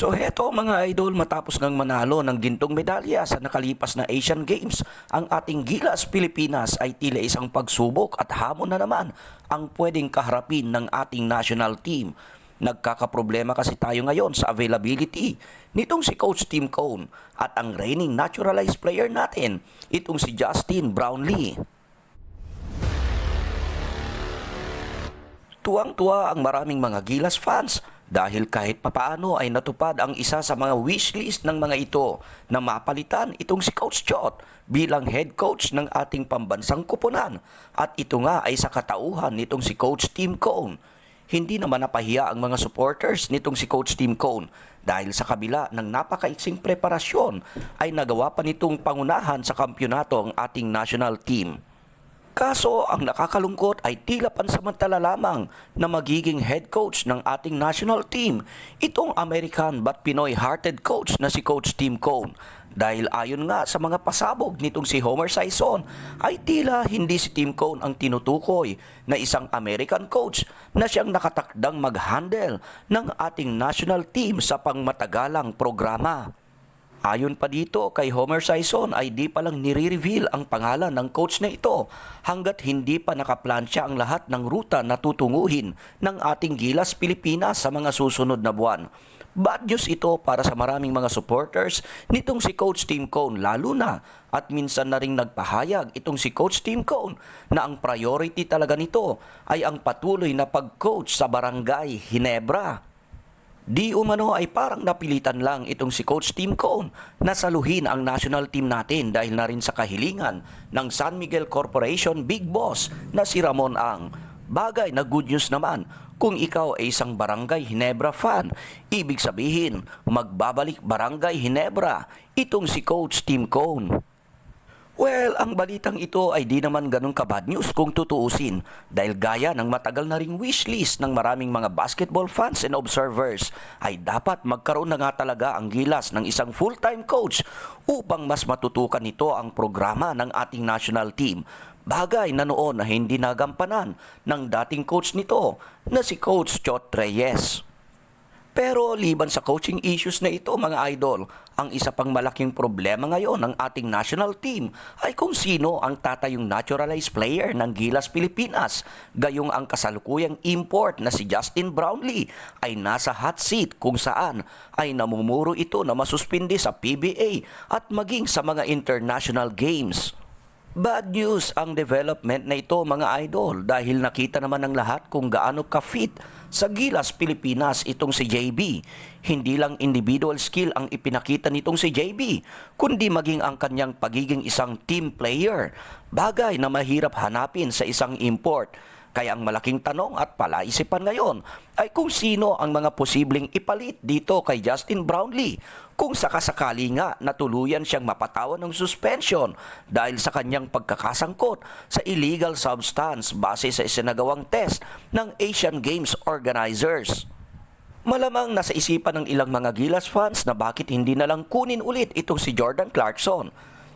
So heto mga idol, matapos ngang manalo ng gintong medalya sa nakalipas na Asian Games, ang ating Gilas Pilipinas ay tila isang pagsubok at hamon na naman ang pwedeng kaharapin ng ating national team. Nagkakaproblema kasi tayo ngayon sa availability nitong si Coach Tim Cone at ang reigning naturalized player natin, itong si Justin Brownlee. Tuwang-tuwa ang maraming mga Gilas fans dahil kahit papaano ay natupad ang isa sa mga wishlist ng mga ito na mapalitan itong si Coach Chot bilang head coach ng ating pambansang kupunan, at ito nga ay sa katauhan nitong si Coach Tim Cone. Hindi naman napahiya ang mga supporters nitong si Coach Tim Cone dahil sa kabila ng napakaiksing preparasyon ay nagawa pa nitong pangunahan sa kampyonato ang ating national team. Kaso ang nakakalungkot ay tila pansamantala lamang na magiging head coach ng ating national team itong American but Pinoy-hearted coach na si Coach Tim Cone. Dahil ayon nga sa mga pasabog nitong si Homer Sison ay tila hindi si Tim Cone ang tinutukoy na isang American coach na siyang nakatakdang mag-handle ng ating national team sa pangmatagalang programa. Ayon pa dito kay Homer Sison ay di pa lang nire-reveal ang pangalan ng coach na ito hanggat hindi pa nakaplansya ang lahat ng ruta na tutunguhin ng ating Gilas Pilipinas sa mga susunod na buwan. Bad news ito para sa maraming mga supporters nitong si Coach Tim Cone, lalo na at minsan na ring nagpahayag itong si Coach Tim Cone na ang priority talaga nito ay ang patuloy na pag-coach sa Barangay Ginebra. Di umano ay parang napilitan lang itong si Coach Tim Cone na saluhin ang national team natin dahil na rin sa kahilingan ng San Miguel Corporation Big Boss na si Ramon Ang. Bagay na good news naman kung ikaw ay isang Barangay Ginebra fan. Ibig sabihin, magbabalik Barangay Ginebra itong si Coach Tim Cone. Well, ang balitang ito ay di naman ganun ka-bad news kung tutuusin dahil gaya ng matagal na ring wishlist ng maraming mga basketball fans and observers ay dapat magkaroon na nga talaga ang Gilas ng isang full-time coach upang mas matutukan nito ang programa ng ating national team. Bagay na noon na hindi nagampanan ng dating coach nito na si Coach Chot Reyes. Pero liban sa coaching issues na ito mga idol, ang isa pang malaking problema ngayon ng ating national team ay kung sino ang tatayong naturalized player ng Gilas Pilipinas. Gayong ang kasalukuyang import na si Justin Brownlee ay nasa hot seat kung saan ay namumuro ito na masuspindi sa PBA at maging sa mga international games. Bad news ang development na ito mga idol dahil nakita naman ng lahat kung gaano ka-fit sa Gilas Pilipinas itong si JB. Hindi lang individual skill ang ipinakita nitong si JB, kundi maging ang kanyang pagiging isang team player. Bagay na mahirap hanapin sa isang import. Kaya ang malaking tanong at palaisipan ngayon ay kung sino ang mga posibleng ipalit dito kay Justin Brownlee kung sakasakali nga na tuluyan siyang mapatawan ng suspension dahil sa kanyang pagkakasangkot sa illegal substance base sa isinagawang test ng Asian Games organizers. Malamang nasa isipan ng ilang mga Gilas fans na bakit hindi na lang kunin ulit itong si Jordan Clarkson.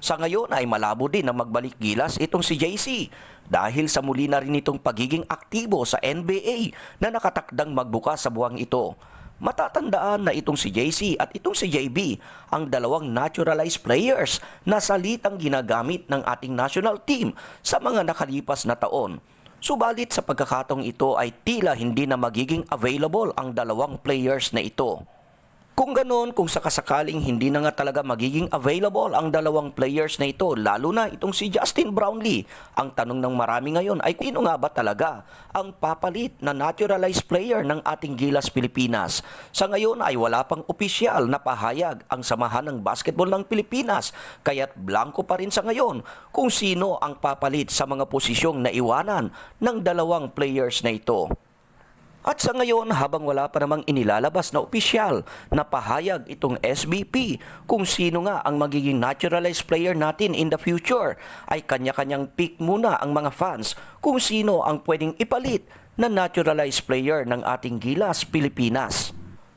Sa ngayon ay malabo din na magbalik Gilas itong si JC dahil sa muli na rin itong pagiging aktibo sa NBA na nakatakdang magbukas sa buwang ito. Matatandaan na itong si JC at itong si JB ang dalawang naturalized players na salitang ginagamit ng ating national team sa mga nakalipas na taon. Subalit sa pagkakataong ito ay tila hindi na magiging available ang dalawang players na ito. Kung ganoon, kung sakasakaling hindi na nga talaga magiging available ang dalawang players na ito, lalo na itong si Justin Brownlee, ang tanong ng marami ngayon ay sino nga ba talaga ang papalit na naturalized player ng ating Gilas Pilipinas? Sa ngayon ay wala pang opisyal na pahayag ang Samahan ng Basketball ng Pilipinas, kaya't blanco pa rin sa ngayon kung sino ang papalit sa mga posisyong naiwanan ng dalawang players na ito. At sa ngayon, habang wala pa namang inilalabas na opisyal na pahayag itong SBP kung sino nga ang magiging naturalized player natin in the future, ay kanya-kanyang pick muna ang mga fans kung sino ang pwedeng ipalit na naturalized player ng ating Gilas Pilipinas.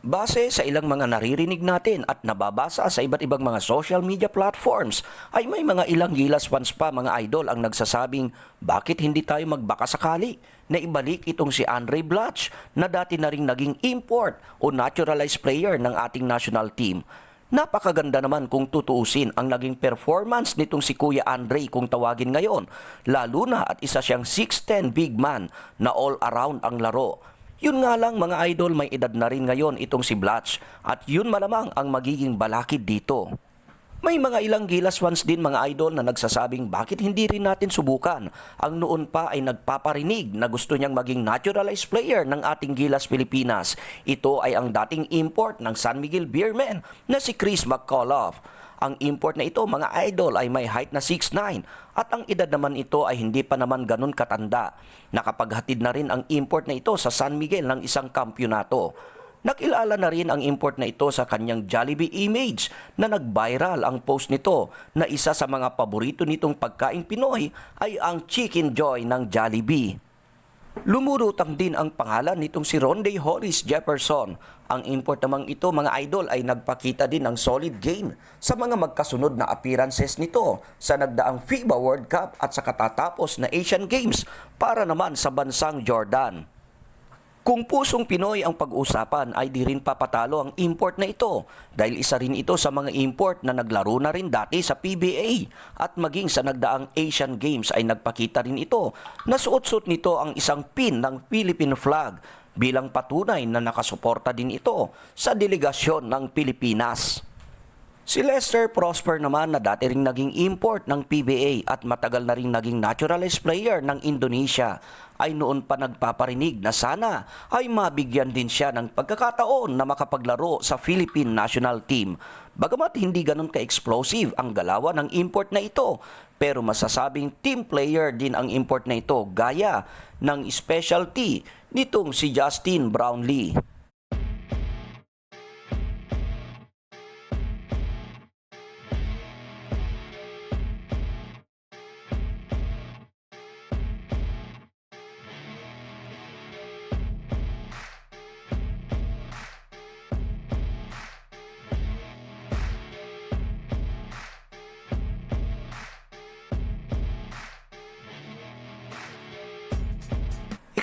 Base sa ilang mga naririnig natin at nababasa sa iba't ibang mga social media platforms, ay may mga ilang Gilas fans pa mga idol ang nagsasabing bakit hindi tayo magbaka sakali na ibalik itong si Andre Blatch na dati na ring naging import o naturalized player ng ating national team. Napakaganda naman kung tutuusin ang naging performance nitong si Kuya Andre kung tawagin ngayon, lalo na at isa siyang 6'10 big man na all around ang laro. Yun nga lang mga idol, may edad na rin ngayon itong si Blatch at yun malamang ang magiging balakid dito. May mga ilang Gilas fans din mga idol na nagsasabing bakit hindi rin natin subukan ang noon pa ay nagpaparinig na gusto niyang maging naturalized player ng ating Gilas Pilipinas. Ito ay ang dating import ng San Miguel Beermen na si Chris McCullough. Ang import na ito mga idol ay may height na 6'9 at ang edad naman ito ay hindi pa naman ganun katanda. Nakapaghatid na rin ang import na ito sa San Miguel ng isang kampyonato. Nakilala na rin ang import na ito sa kanyang Jollibee image na nag-viral ang post nito na isa sa mga paborito nitong pagkaing Pinoy ay ang Chicken Joy ng Jollibee. Lumulutang din ang pangalan nitong si Ronde Hollis Jefferson. Ang import namang ito mga idol ay nagpakita din ng solid game sa mga magkasunod na appearances nito sa nagdaang FIBA World Cup at sa katatapos na Asian Games para naman sa bansang Jordan. Kung pusong Pinoy ang pag-usapan ay di rin papatalo ang import na ito dahil isa rin ito sa mga import na naglaro na rin dati sa PBA at maging sa nagdaang Asian Games ay nagpakita rin ito na suot-suot nito ang isang pin ng Philippine flag bilang patunay na nakasuporta din ito sa delegasyon ng Pilipinas. Si Lester Prosper naman na dati ring naging import ng PBA at matagal na ring naging naturalized player ng Indonesia ay noon pa nagpaparinig na sana ay mabigyan din siya ng pagkakataon na makapaglaro sa Philippine National Team. Bagamat hindi ganun ka-explosive ang galawan ng import na ito, pero masasabing team player din ang import na ito gaya ng specialty nitong si Justin Brownlee.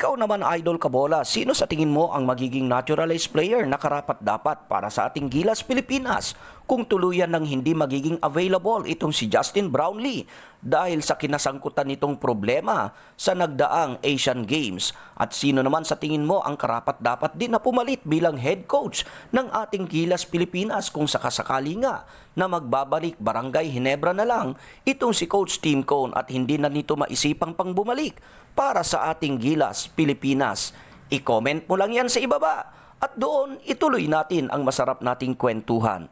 Ikaw naman Idol Kabola, sino sa tingin mo ang magiging naturalized player na karapat-dapat para sa ating Gilas Pilipinas kung tuluyan ng hindi magiging available itong si Justin Brownlee dahil sa kinasangkutan nitong problema sa nagdaang Asian Games? At sino naman sa tingin mo ang karapat-dapat din na pumalit bilang head coach ng ating Gilas Pilipinas kung sakasakali nga na magbabalik Barangay Ginebra na lang itong si Coach Tim Cone at hindi na nito maisipang pang bumalik para sa ating Gilas Pilipinas? I-comment mo lang yan sa ibaba at doon ituloy natin ang masarap nating kwentuhan.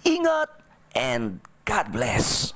Ingat and God bless!